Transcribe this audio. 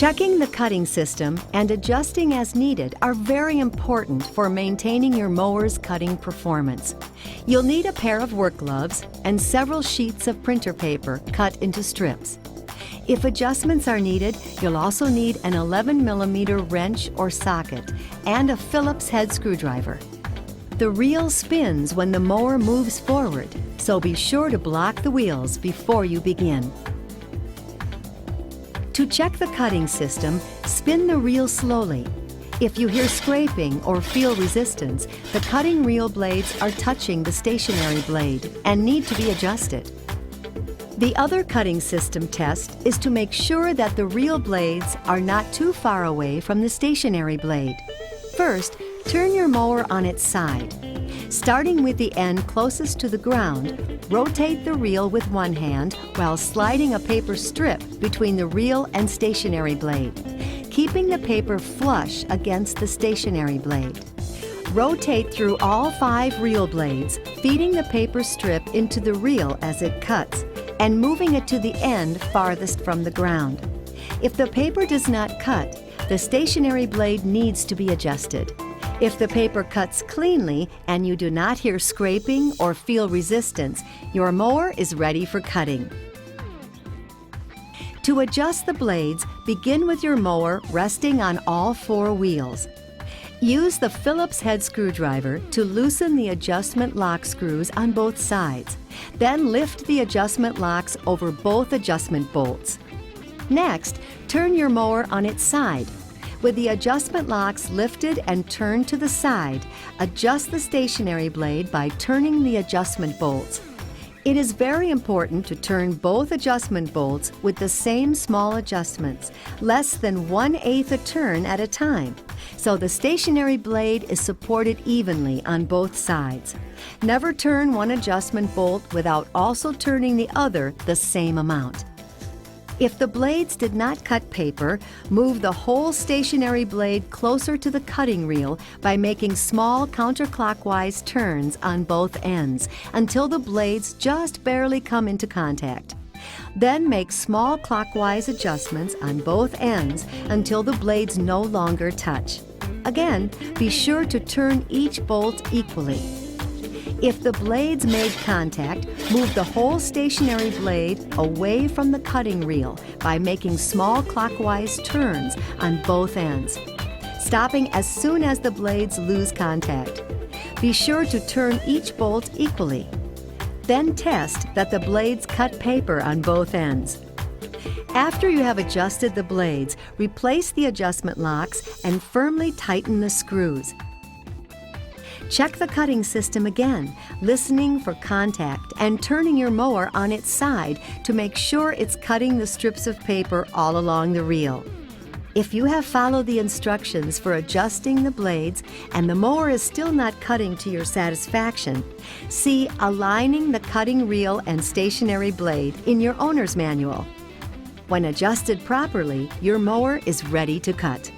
Checking the cutting system and adjusting as needed are very important for maintaining your mower's cutting performance. You'll need a pair of work gloves and several sheets of printer paper cut into strips. If adjustments are needed, you'll also need an 11mm wrench or socket and a Phillips head screwdriver. The reel spins when the mower moves forward, so be sure to block the wheels before you begin. To check the cutting system, spin the reel slowly. If you hear scraping or feel resistance, the cutting reel blades are touching the stationary blade and need to be adjusted. The other cutting system test is to make sure that the reel blades are not too far away from the stationary blade. First, turn your mower on its side. Starting with the end closest to the ground, rotate the reel with one hand while sliding a paper strip between the reel and stationary blade, keeping the paper flush against the stationary blade. Rotate through all 5 reel blades, feeding the paper strip into the reel as it cuts and moving it to the end farthest from the ground. If the paper does not cut, the stationary blade needs to be adjusted. If the paper cuts cleanly and you do not hear scraping or feel resistance, your mower is ready for cutting. To adjust the blades, begin with your mower resting on all 4 wheels. Use the Phillips head screwdriver to loosen the adjustment lock screws on both sides. Then lift the adjustment locks over both adjustment bolts. Next, turn your mower on its side. With the adjustment locks lifted and turned to the side, adjust the stationary blade by turning the adjustment bolts. It is very important to turn both adjustment bolts with the same small adjustments, less than 1/8 a turn at a time, so the stationary blade is supported evenly on both sides. Never turn one adjustment bolt without also turning the other the same amount. If the blades did not cut paper, move the whole stationary blade closer to the cutting reel by making small counterclockwise turns on both ends until the blades just barely come into contact. Then make small clockwise adjustments on both ends until the blades no longer touch. Again, be sure to turn each bolt equally. If the blades made contact, move the whole stationary blade away from the cutting reel by making small clockwise turns on both ends, stopping as soon as the blades lose contact. Be sure to turn each bolt equally. Then test that the blades cut paper on both ends. After you have adjusted the blades, replace the adjustment locks and firmly tighten the screws. Check the cutting system again, listening for contact and turning your mower on its side to make sure it's cutting the strips of paper all along the reel. If you have followed the instructions for adjusting the blades and the mower is still not cutting to your satisfaction, see Aligning the Cutting Reel and Stationary Blade in your owner's manual. When adjusted properly, your mower is ready to cut.